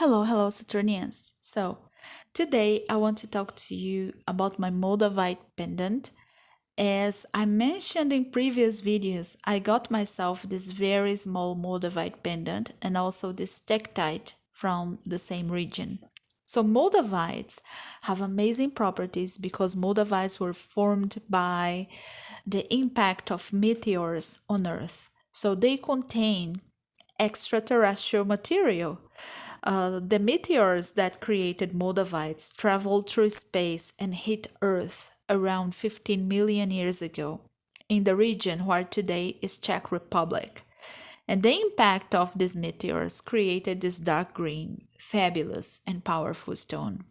Hello, Saturnians. Today I want to talk to you about my Moldavite pendant. As I mentioned in previous videos, I got myself this very small Moldavite pendant and also this tektite from the same region. So, Moldavites have amazing properties because Moldavites were formed by the impact of meteors on Earth. So, they contain extraterrestrial material. The meteors that created Moldavites traveled through space and hit Earth around 15 million years ago in the region where today is Czech Republic. And the impact of these meteors created this dark green, fabulous, and powerful stone.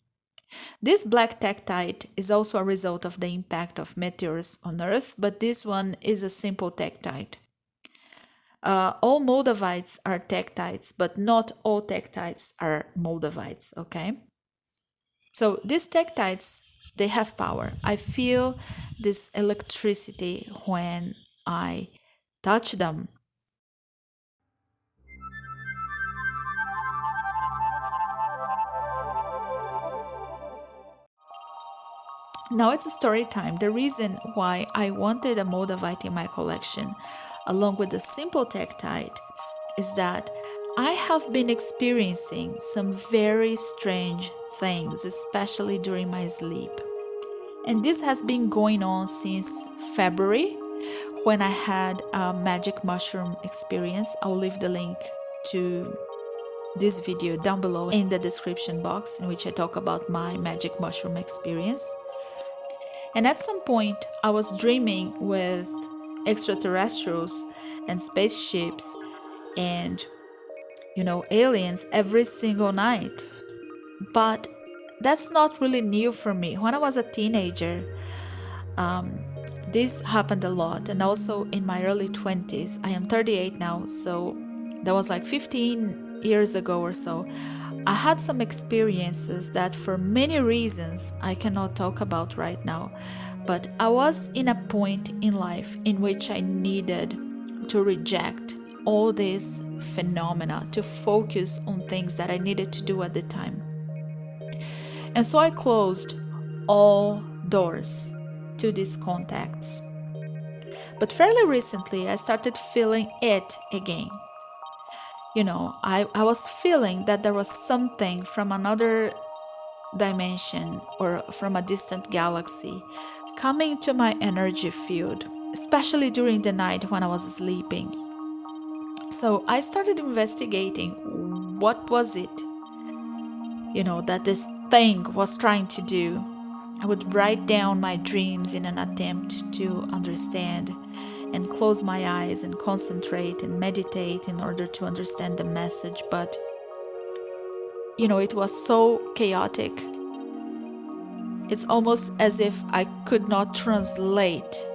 This black tektite is also a result of the impact of meteors on Earth, but this one is a simple tektite. All Moldavites are tektites, but not all tektites are Moldavites, okay? So these tektites, they have power. I feel this electricity when I touch them. Now it's a story time. The reason why I wanted a Moldavite in my collection, along with the simple tektite, is that I have been experiencing some very strange things, especially during my sleep. And this has been going on since February when I had a magic mushroom experience. I'll leave the link to this video down below in the description box, in which I talk about my magic mushroom experience. And at some point, I was dreaming with extraterrestrials and spaceships and, aliens every single night. But that's not really new for me. When I was a teenager, this happened a lot. And also in my early 20s, I am 38 now, so that was like 15 years ago or so. I had some experiences that, for many reasons, I cannot talk about right now. But I was in a point in life in which I needed to reject all these phenomena, to focus on things that I needed to do at the time. And so I closed all doors to these contacts. But fairly recently, I started feeling it again. I was feeling that there was something from another dimension or from a distant galaxy coming to my energy field, especially during the night when I was sleeping. So I started investigating what was it, that this thing was trying to do. I would write down my dreams in an attempt to understand and close my eyes and concentrate and meditate in order to understand the message. But, it was so chaotic. It's almost as if I could not translate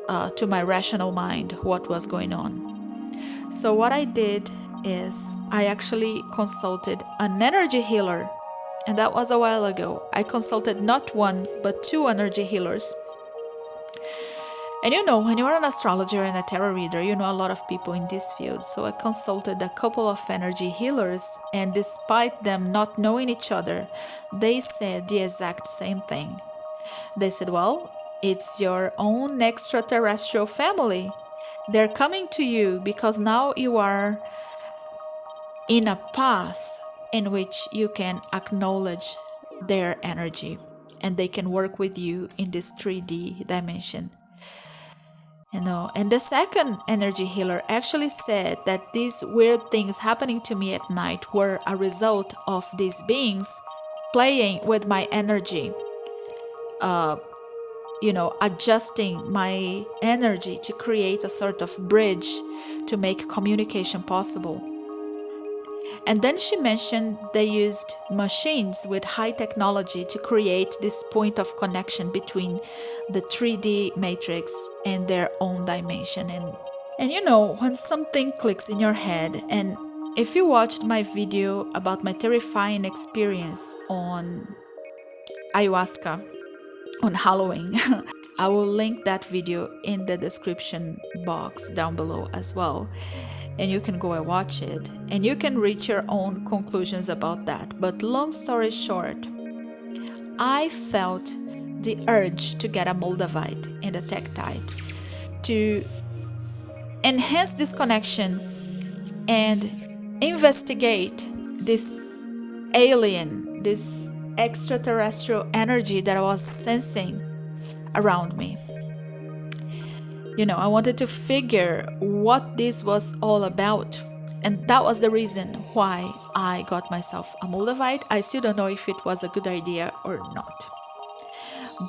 to my rational mind what was going on. So, what I did is I actually consulted an energy healer, and that was a while ago. I consulted not one, but two energy healers. And when you're an astrologer and a tarot reader, you know a lot of people in this field. So I consulted a couple of energy healers, and despite them not knowing each other, they said the exact same thing. They said, well, it's your own extraterrestrial family. They're coming to you because now you are in a path in which you can acknowledge their energy and they can work with you in this 3D dimension. And the second energy healer actually said that these weird things happening to me at night were a result of these beings playing with my energy, adjusting my energy to create a sort of bridge to make communication possible. And then she mentioned they used machines with high technology to create this point of connection between the 3D matrix and their own dimension. And when something clicks in your head, and if you watched my video about my terrifying experience on ayahuasca on Halloween, I will link that video in the description box down below as well. and you can go and watch it, and you can reach your own conclusions about that. But long story short, I felt the urge to get a Moldavite and a tektite to enhance this connection and investigate this alien, this extraterrestrial energy that I was sensing around me. I wanted to figure what this was all about. And that was the reason why I got myself a Moldavite. I still don't know if it was a good idea or not.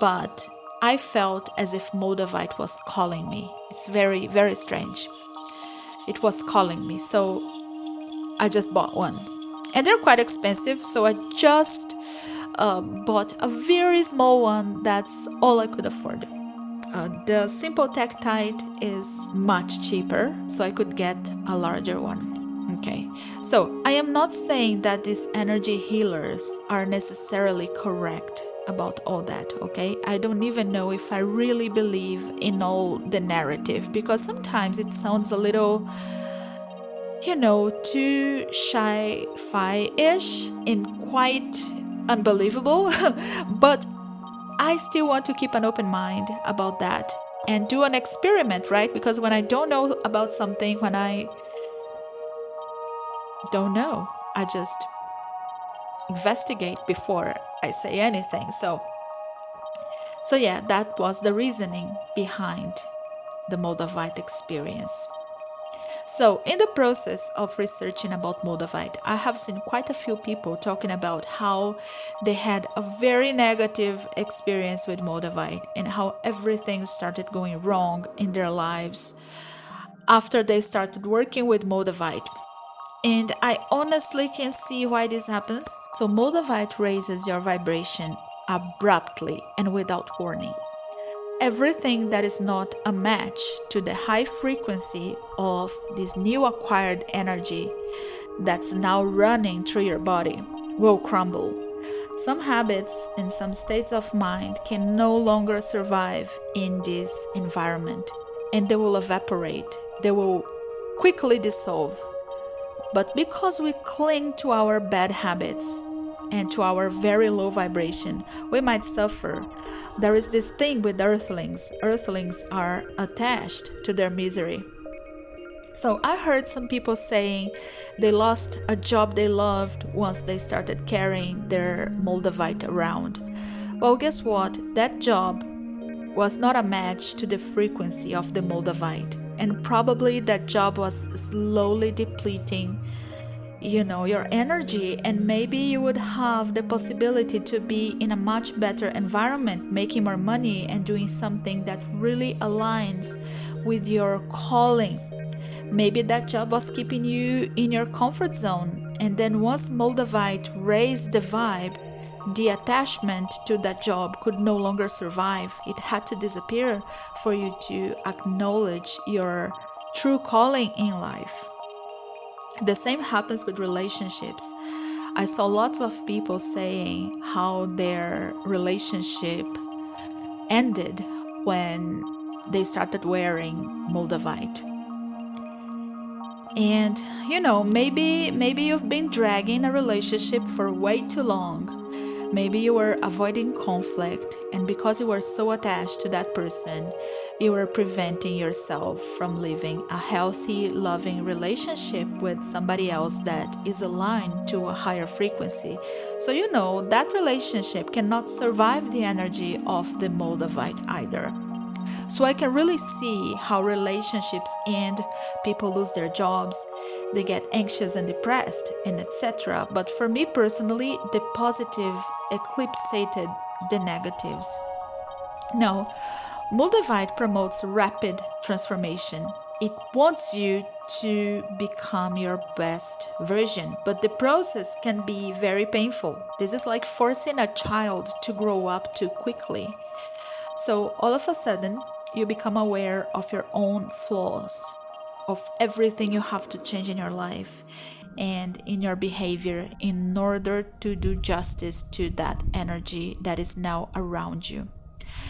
But I felt as if Moldavite was calling me. It's very, very strange. It was calling me. So I just bought one. And they're quite expensive, so I just bought a very small one. That's all I could afford. The simple tektite is much cheaper, so I could get a larger one. Okay, so I am not saying that these energy healers are necessarily correct about all that, okay? I don't even know if I really believe in all the narrative, because sometimes it sounds a little, too sci-fi-ish and quite unbelievable, but I still want to keep an open mind about that and do an experiment, right? Because when I don't know about something, when I don't know, I just investigate before I say anything. So yeah, that was the reasoning behind the Moldavite experience. So, in the process of researching about Moldavite, I have seen quite a few people talking about how they had a very negative experience with Moldavite and how everything started going wrong in their lives after they started working with Moldavite. And I honestly can see why this happens. So, Moldavite raises your vibration abruptly and without warning. Everything that is not a match to the high frequency of this new acquired energy that's now running through your body will crumble. Some habits and some states of mind can no longer survive in this environment, and they will evaporate. They will quickly dissolve. But because we cling to our bad habits and to our very low vibration, we might suffer. There is this thing with earthlings. Earthlings are attached to their misery. So I heard some people saying they lost a job they loved once they started carrying their Moldavite around. Well, guess what? That job was not a match to the frequency of the Moldavite, and probably that job was slowly depleting your energy, and maybe you would have the possibility to be in a much better environment, making more money and doing something that really aligns with your calling. Maybe that job was keeping you in your comfort zone, and then once Moldavite raised the vibe, the attachment to that job could no longer survive. It had to disappear for you to acknowledge your true calling in life. The same happens with relationships. I saw lots of people saying how their relationship ended when they started wearing Moldavite. And maybe you've been dragging a relationship for way too long. Maybe you were avoiding conflict, and because you were so attached to that person, you were preventing yourself from living a healthy, loving relationship with somebody else that is aligned to a higher frequency. So that relationship cannot survive the energy of the Moldavite either. So I can really see how relationships end, people lose their jobs, they get anxious and depressed, and etc. But for me personally, the positive eclipsated the negatives. Now, Moldavite promotes rapid transformation. It wants you to become your best version, but the process can be very painful. This is like forcing a child to grow up too quickly. So all of a sudden, you become aware of your own flaws, of everything you have to change in your life and in your behavior in order to do justice to that energy that is now around you.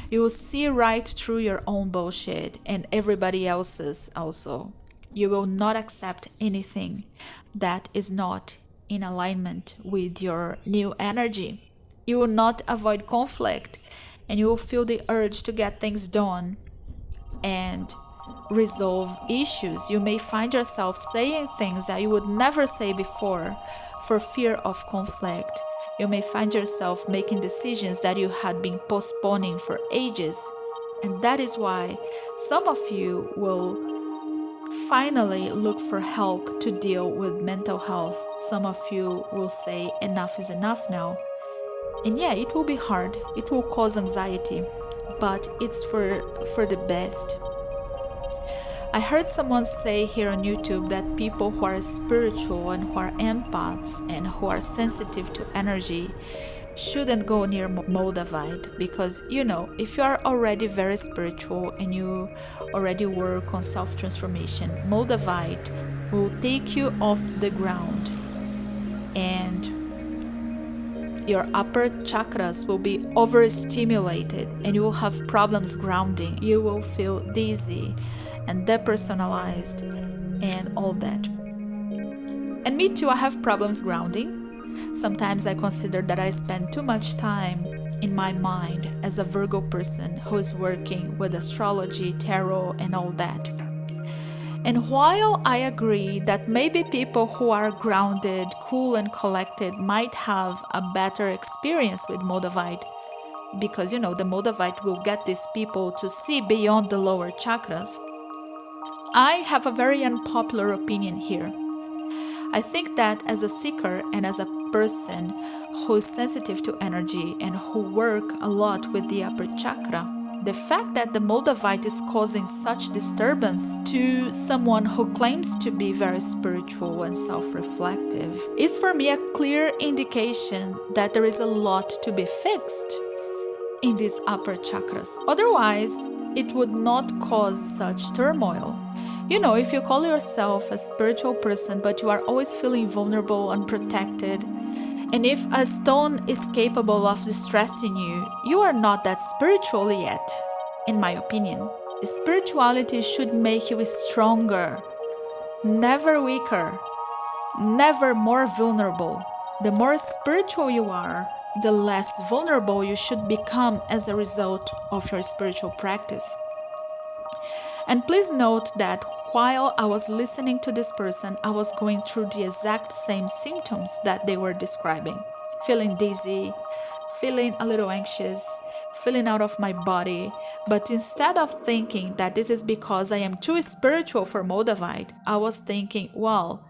You will see right through your own bullshit and everybody else's also. You will not accept anything that is not in alignment with your new energy. You will not avoid conflict, and you will feel the urge to get things done and resolve issues. You may find yourself saying things that you would never say before for fear of conflict. You may find yourself making decisions that you had been postponing for ages. And that is why some of you will finally look for help to deal with mental health. Some of you will say enough is enough now. And yeah, it will be hard. It will cause anxiety, but it's for the best. I heard someone say here on YouTube that people who are spiritual and who are empaths and who are sensitive to energy shouldn't go near Moldavite because, if you are already very spiritual and you already work on self-transformation, Moldavite will take you off the ground and your upper chakras will be overstimulated and you will have problems grounding. You will feel dizzy and depersonalized and all that. And me too, I have problems grounding. Sometimes I consider that I spend too much time in my mind as a Virgo person who is working with astrology, tarot, and all that. And while I agree that maybe people who are grounded, cool, and collected might have a better experience with Moldavite, because the Moldavite will get these people to see beyond the lower chakras, I have a very unpopular opinion here. I think that as a seeker and as a person who is sensitive to energy and who work a lot with the upper chakra, the fact that the Moldavite is causing such disturbance to someone who claims to be very spiritual and self-reflective is for me a clear indication that there is a lot to be fixed in these upper chakras. Otherwise, it would not cause such turmoil. If you call yourself a spiritual person, but you are always feeling vulnerable, unprotected, and if a stone is capable of distressing you, you are not that spiritual yet, in my opinion. Spirituality should make you stronger, never weaker, never more vulnerable. The more spiritual you are, the less vulnerable you should become as a result of your spiritual practice. And please note that while I was listening to this person, I was going through the exact same symptoms that they were describing. Feeling dizzy, feeling a little anxious, feeling out of my body. But instead of thinking that this is because I am too spiritual for Moldavite, I was thinking, well,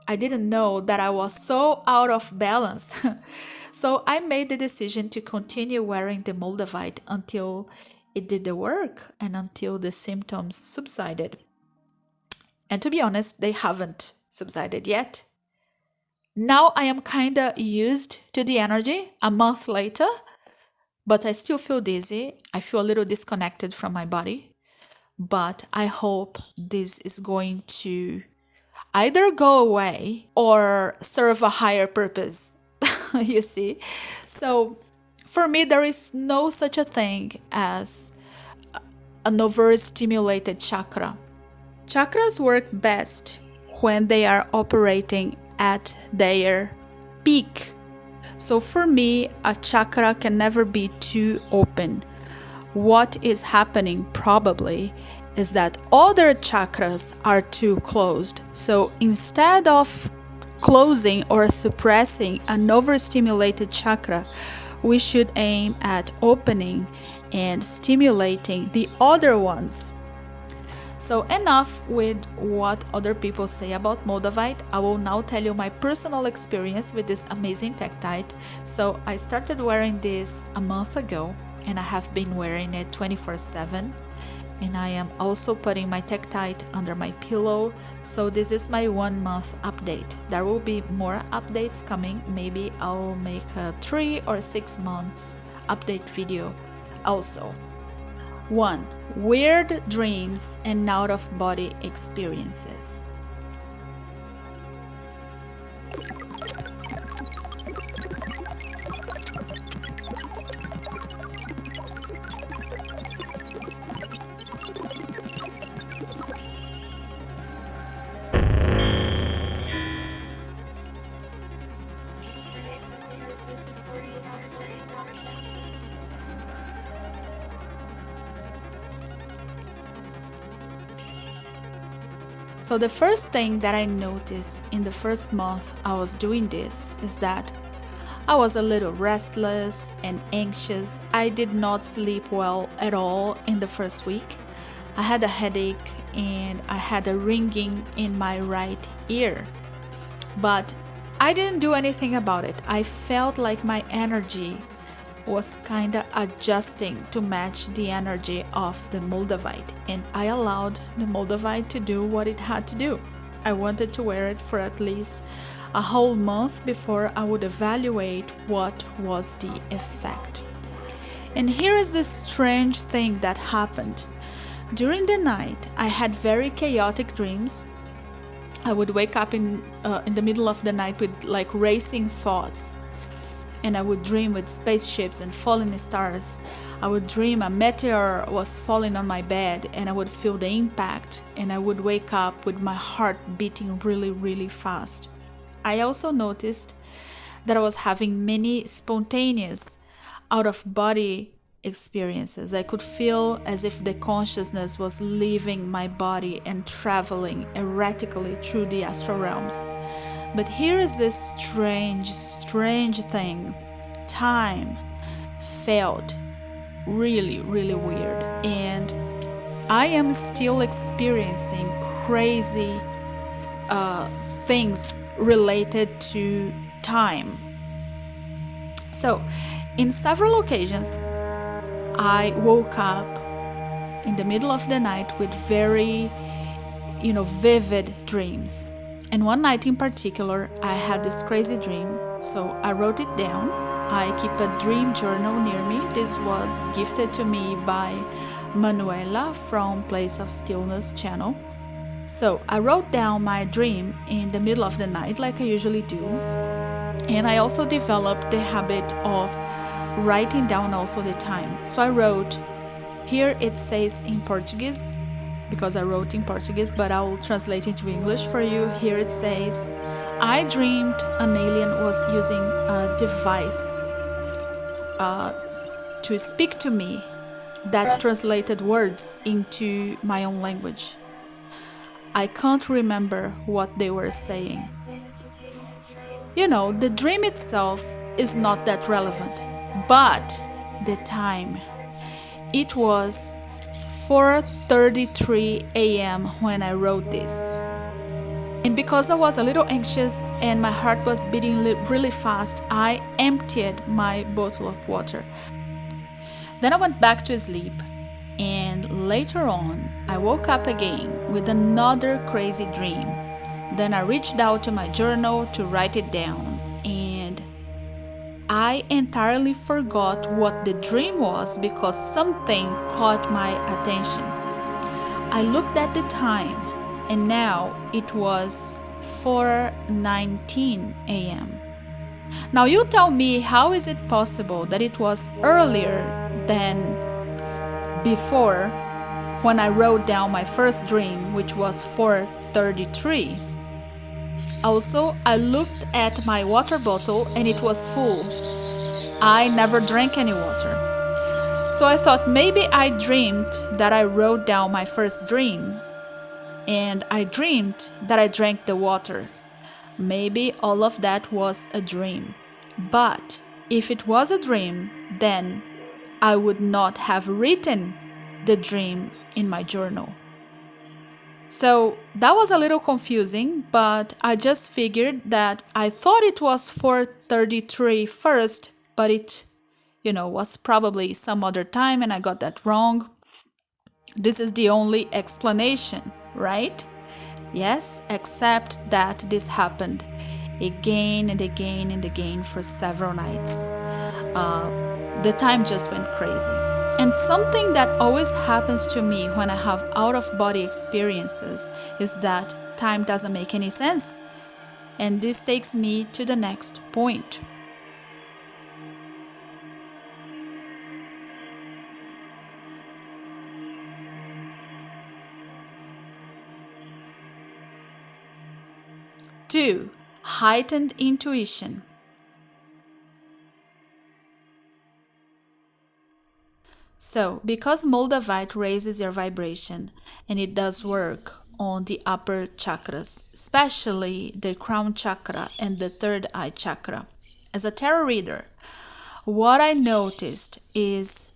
I didn't know that I was so out of balance. So I made the decision to continue wearing the Moldavite until it did the work and until the symptoms subsided. And to be honest, they haven't subsided yet. Now I am kinda used to the energy a month later, but I still feel dizzy. I feel a little disconnected from my body. But I hope this is going to either go away or serve a higher purpose, you see? So for me, there is no such a thing as an overstimulated chakra. Chakras work best when they are operating at their peak. So for me, a chakra can never be too open. What is happening probably is that other chakras are too closed. So instead of closing or suppressing an overstimulated chakra, we should aim at opening and stimulating the other ones. So enough with what other people say about Moldavite. I will now tell you my personal experience with this amazing tektite. So I started wearing this a month ago and I have been wearing it 24/7. And I am also putting my tektite under my pillow. So this is my 1 month update. There will be more updates coming. Maybe I'll make a 3 or 6 months update video also. 1. Weird dreams and out-of-body experiences. So the first thing that I noticed in the first month I was doing this is that I was a little restless and anxious. I did not sleep well at all in the first week. I had a headache and I had a ringing in my right ear. But I didn't do anything about it. I felt like my energy was kinda adjusting to match the energy of the Moldavite, and I allowed the Moldavite to do what it had to do. I wanted to wear it for at least a whole month before I would evaluate what was the effect. And here is this strange thing that happened. During the night, I had very chaotic dreams. I would wake up in the middle of the night with like racing thoughts, and I would dream with spaceships and falling stars. I would dream a meteor was falling on my bed and I would feel the impact, and I would wake up with my heart beating really, really fast. I also noticed that I was having many spontaneous out of body experiences. I could feel as if the consciousness was leaving my body and traveling erratically through the astral realms. But here is this strange thing. Time felt really, really weird, and I am still experiencing crazy things related to time. So, in several occasions, I woke up in the middle of the night with very, vivid dreams. And one night in particular, I had this crazy dream, so I wrote it down. I keep a dream journal near me. This was gifted to me by Manuela from Place of Stillness channel. So I wrote down my dream in the middle of the night like I usually do. And I also developed the habit of writing down also the time. So I wrote, here it says in Portuguese, because I wrote in Portuguese, but I will translate it to English for you. Here it says, I dreamed an alien was using a device to speak to me that translated words into my own language. I can't remember what they were saying. The dream itself is not that relevant, but the time. It was 4:33 a.m. when I wrote this. And because I was a little anxious and my heart was beating really fast, I emptied my bottle of water. Then I went back to sleep, and later on, I woke up again with another crazy dream. Then I reached out to my journal to write it down, and I entirely forgot what the dream was because something caught my attention. I looked at the time, and now it was 4:19 a.m. Now you tell me, how is it possible that it was earlier than before when I wrote down my first dream, which was 4:33? Also, I looked at my water bottle and it was full. I never drank any water. So I thought maybe I dreamed that I wrote down my first dream, and I dreamed that I drank the water. Maybe all of that was a dream. But if it was a dream, then I would not have written the dream in my journal. So that was a little confusing, but I just figured that I thought it was 4:33 first, but it, was probably some other time and I got that wrong. This is the only explanation, right? Yes, except that this happened again and again and again for several nights. The time just went crazy. And something that always happens to me when I have out-of-body experiences is that time doesn't make any sense. And this takes me to the next point. Two, heightened intuition. So, because Moldavite raises your vibration and it does work on the upper chakras, especially the crown chakra and the third eye chakra. As a tarot reader, what I noticed is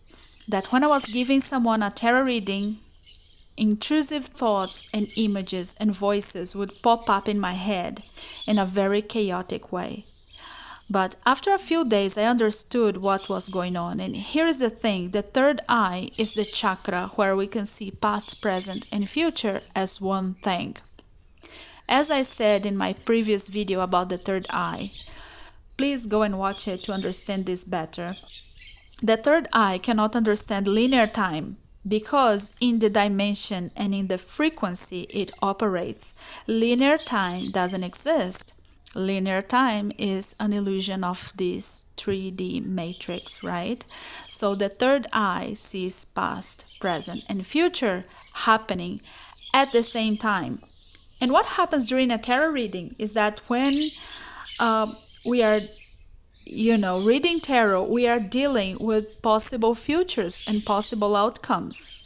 that when I was giving someone a tarot reading, intrusive thoughts and images and voices would pop up in my head in a very chaotic way. But after a few days, I understood what was going on. And here is the thing, the third eye is the chakra where we can see past, present, and future as one thing. As I said in my previous video about the third eye, please go and watch it to understand this better. The third eye cannot understand linear time because in the dimension and in the frequency it operates, linear time doesn't exist. Linear time is an illusion of this 3D matrix, right? So the third eye sees past, present, and future happening at the same time. And what happens during a tarot reading is that when we are reading tarot, we are dealing with possible futures and possible outcomes.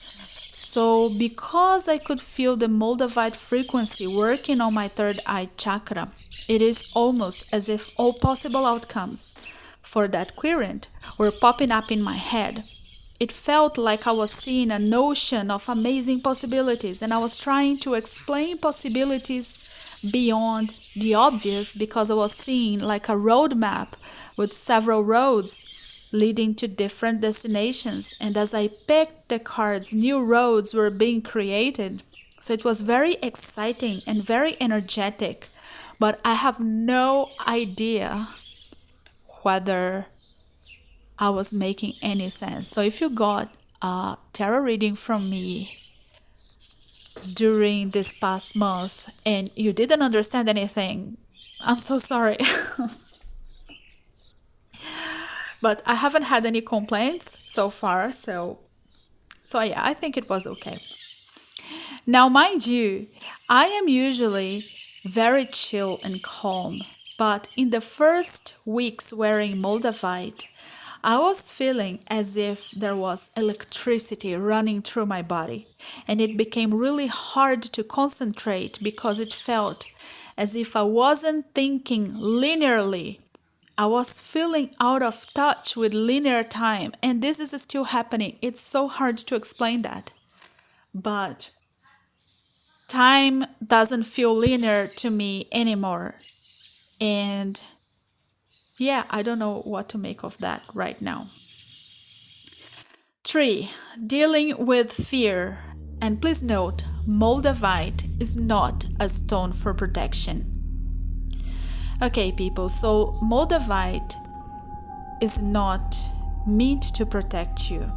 So because I could feel the Moldavite frequency working on my third eye chakra, it is almost as if all possible outcomes for that querent were popping up in my head. It felt like I was seeing an ocean of amazing possibilities, and I was trying to explain possibilities beyond the obvious because I was seeing like a roadmap with several roads leading to different destinations. And as I picked the cards, new roads were being created. So it was very exciting and very energetic, but I have no idea whether I was making any sense. So if you got a tarot reading from me during this past month and you didn't understand anything, I'm so sorry. But I haven't had any complaints so far, so yeah, I think it was okay. Now, mind you, I am usually very chill and calm, but in the first weeks wearing Moldavite, I was feeling as if there was electricity running through my body, and it became really hard to concentrate because it felt as if I wasn't thinking linearly. I was feeling out of touch with linear time, and this is still happening. It's so hard to explain that. But time doesn't feel linear to me anymore. And yeah, I don't know what to make of that right now. 3. Dealing with fear. And please note, Moldavite is not a stone for protection. Okay, people, so Moldavite is not meant to protect you.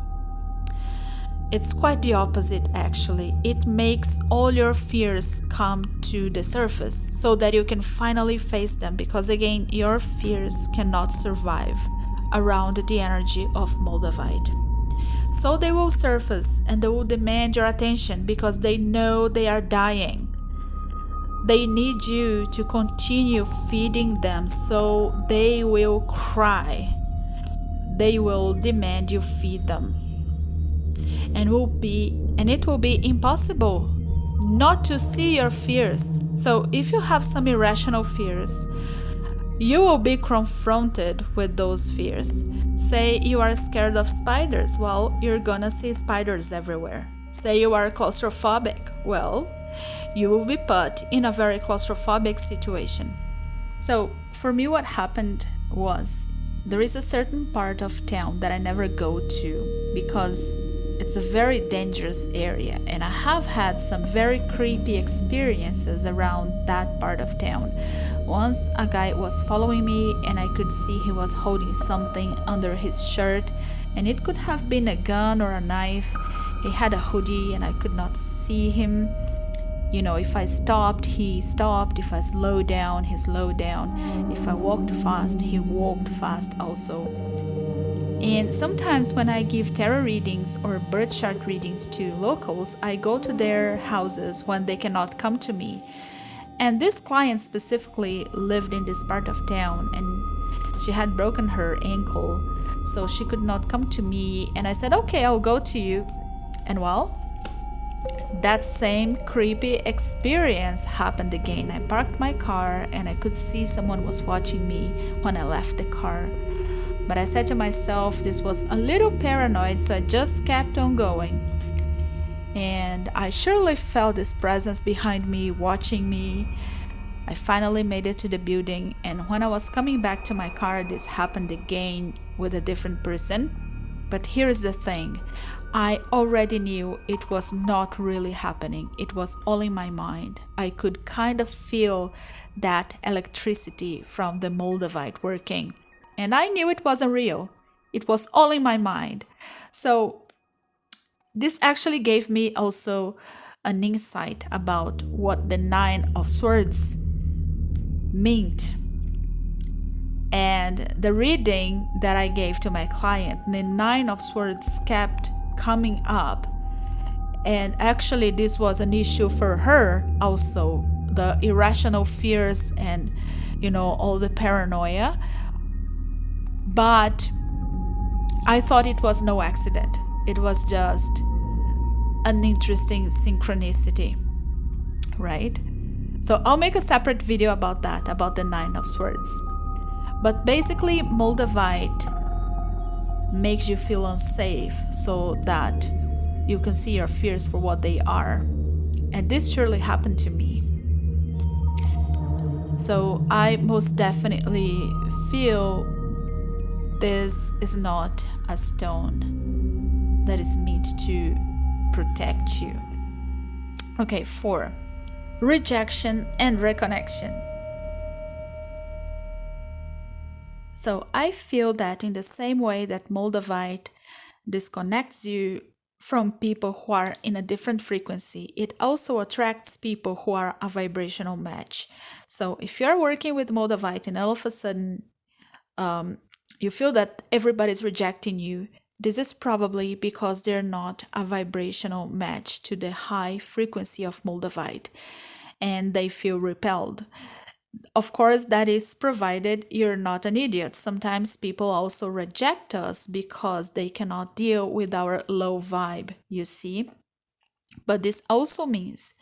It's quite the opposite, actually. It makes all your fears come to the surface so that you can finally face them, because again, your fears cannot survive around the energy of Moldavite. So they will surface and they will demand your attention because they know they are dying. They need you to continue feeding them, so they will cry. They will demand you feed them. And it will be impossible not to see your fears. So if you have some irrational fears, you will be confronted with those fears. Say you are scared of spiders, well, you're gonna see spiders everywhere. Say you are claustrophobic, well, you will be put in a very claustrophobic situation. So for me, what happened was there is a certain part of town that I never go to because it's a very dangerous area, and I have had some very creepy experiences around that part of town. Once a guy was following me and I could see he was holding something under his shirt, and it could have been a gun or a knife. He had a hoodie and I could not see him. If I stopped, he stopped. If I slowed down, he slowed down. If I walked fast, he walked fast also. And sometimes when I give tarot readings or birth chart readings to locals, I go to their houses when they cannot come to me. And this client specifically lived in this part of town, and she had broken her ankle so she could not come to me. And I said, okay, I'll go to you. And well, that same creepy experience happened again. I parked my car and I could see someone was watching me when I left the car. But I said to myself, this was a little paranoid, so I just kept on going. And I surely felt this presence behind me, watching me. I finally made it to the building, and when I was coming back to my car, this happened again with a different person. But here's the thing. I already knew it was not really happening. It was all in my mind. I could kind of feel that electricity from the Moldavite working. And I knew it wasn't real. It was all in my mind. So this actually gave me also an insight about what the Nine of Swords meant. And the reading that I gave to my client, the Nine of Swords kept coming up. And actually this was an issue for her also, the irrational fears and all the paranoia. But I thought it was no accident. It was just an interesting synchronicity, right? So I'll make a separate video about that, about the Nine of Swords. But basically, Moldavite makes you feel unsafe so that you can see your fears for what they are. And this surely happened to me. So I most definitely feel this is not a stone that is meant to protect you. Okay, 4. Rejection and reconnection. So I feel that in the same way that Moldavite disconnects you from people who are in a different frequency, it also attracts people who are a vibrational match. So if you're working with Moldavite and all of a sudden you feel that everybody's rejecting you, this is probably because they're not a vibrational match to the high frequency of Moldavite and they feel repelled. Of course, that is provided you're not an idiot. Sometimes people also reject us because they cannot deal with our low vibe, you see. But this also means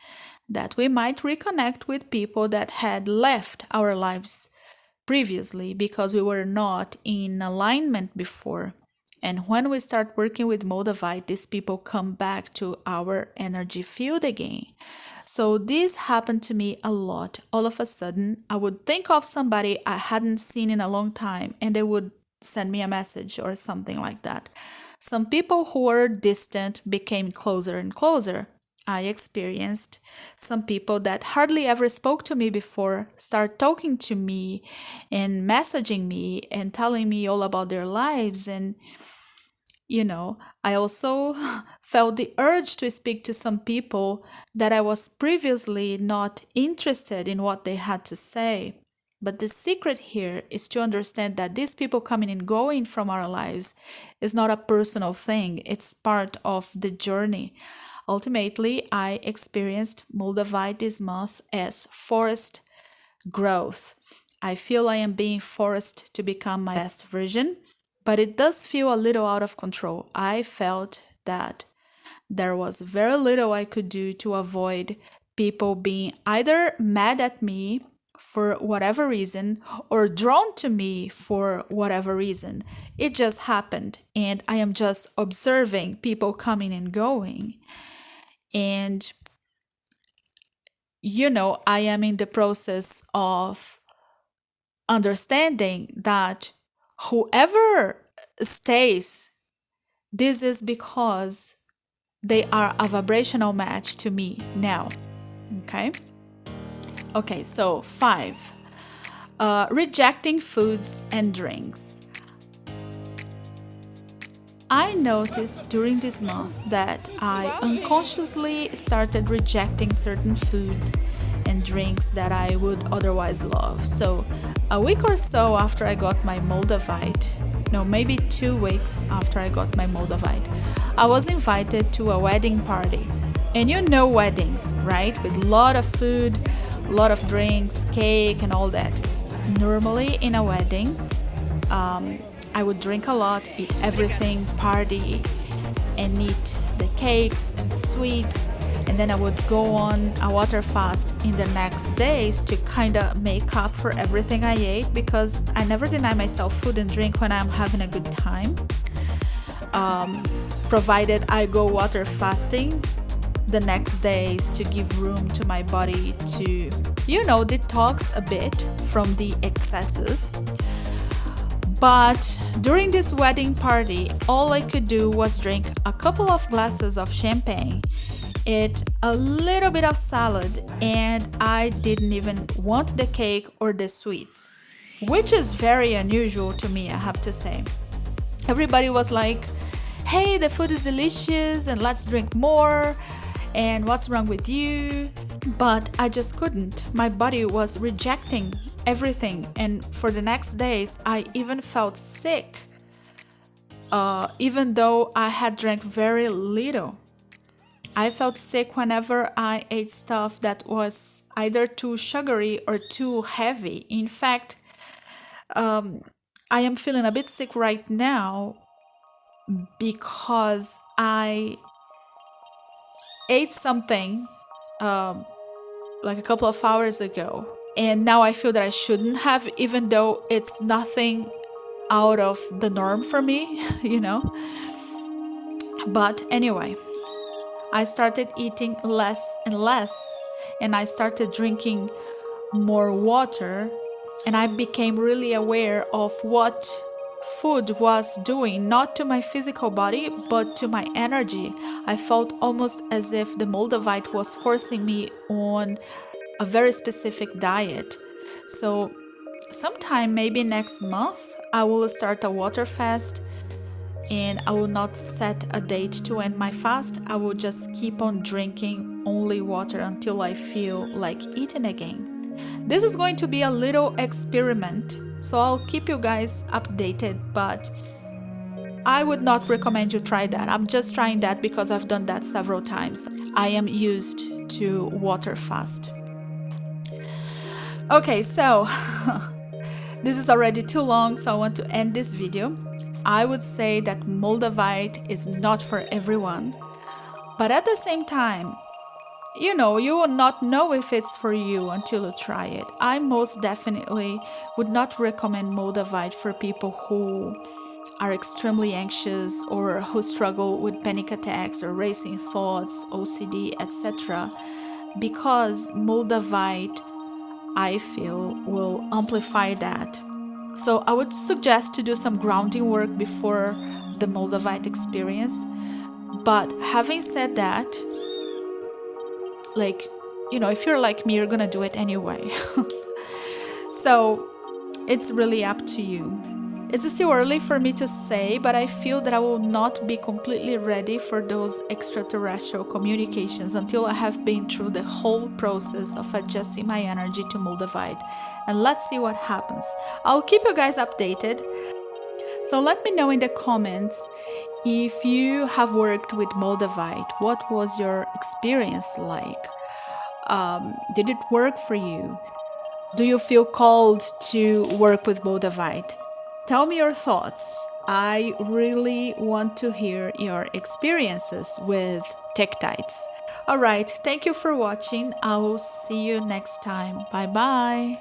that we might reconnect with people that had left our lives previously because we were not in alignment before. And when we start working with Moldavite, these people come back to our energy field again. So this happened to me a lot. All of a sudden, I would think of somebody I hadn't seen in a long time and they would send me a message or something like that. Some people who were distant became closer and closer. I experienced some people that hardly ever spoke to me before start talking to me and messaging me and telling me all about their lives. And I also felt the urge to speak to some people that I was previously not interested in what they had to say. But the secret here is to understand that these people coming and going from our lives is not a personal thing. It's part of the journey. Ultimately, I experienced Moldavite this month as forced growth. I feel I am being forced to become my best version. But it does feel a little out of control. I felt that there was very little I could do to avoid people being either mad at me for whatever reason or drawn to me for whatever reason. It just happened, and I am just observing people coming and going. And, I am in the process of understanding that whoever stays, this is because they are a vibrational match to me now. Okay, so 5. Rejecting foods and drinks. I noticed during this month that I unconsciously started rejecting certain foods and drinks that I would otherwise love. So a week or so after I got my Moldavite, maybe 2 weeks after I got my Moldavite, I was invited to a wedding party. And weddings, right? With a lot of food, a lot of drinks, cake and all that. Normally in a wedding, I would drink a lot, eat everything, party, and eat the cakes and the sweets. And then I would go on a water fast in the next days to kind of make up for everything I ate, because I never deny myself food and drink when I'm having a good time. Provided I go water fasting the next days to give room to my body to, detox a bit from the excesses. But during this wedding party, all I could do was drink a couple of glasses of champagne, eat a little bit of salad, and I didn't even want the cake or the sweets, which is very unusual to me, I have to say. Everybody was like, hey, the food is delicious and let's drink more, and what's wrong with you? But I just couldn't. My body was rejecting everything, and for the next days I even felt sick, even though I had drank very little. I felt sick whenever I ate stuff that was either too sugary or too heavy. In fact, I am feeling a bit sick right now because I ate something like a couple of hours ago, and now I feel that I shouldn't have, even though it's nothing out of the norm for me, But anyway, I started eating less and less, and I started drinking more water, and I became really aware of what food was doing, not to my physical body, but to my energy. I felt almost as if the Moldavite was forcing me on a very specific diet. So sometime maybe next month, I will start a water fast, and I will not set a date to end my fast. I will just keep on drinking only water until I feel like eating again. This is going to be a little experiment, so I'll keep you guys updated, but I would not recommend you try that. I'm just trying that because I've done that several times. I am used to water fast. Okay, so this is already too long, so I want to end this video. I would say that Moldavite is not for everyone, but at the same time, you will not know if it's for you until you try it. I most definitely would not recommend Moldavite for people who are extremely anxious or who struggle with panic attacks or racing thoughts, OCD, etc. Because Moldavite, I feel, will amplify that. So I would suggest to do some grounding work before the Moldavite experience. But having said that, if you're like me, you're gonna do it anyway. So it's really up to you. It's still early for me to say, but I feel that I will not be completely ready for those extraterrestrial communications until I have been through the whole process of adjusting my energy to Moldavite. And let's see what happens. I'll keep you guys updated. So let me know in the comments if you have worked with Moldavite. What was your experience like? Did it work for you? Do you feel called to work with Moldavite? Tell me your thoughts. I really want to hear your experiences with tektites. Alright, thank you for watching. I will see you next time. Bye bye.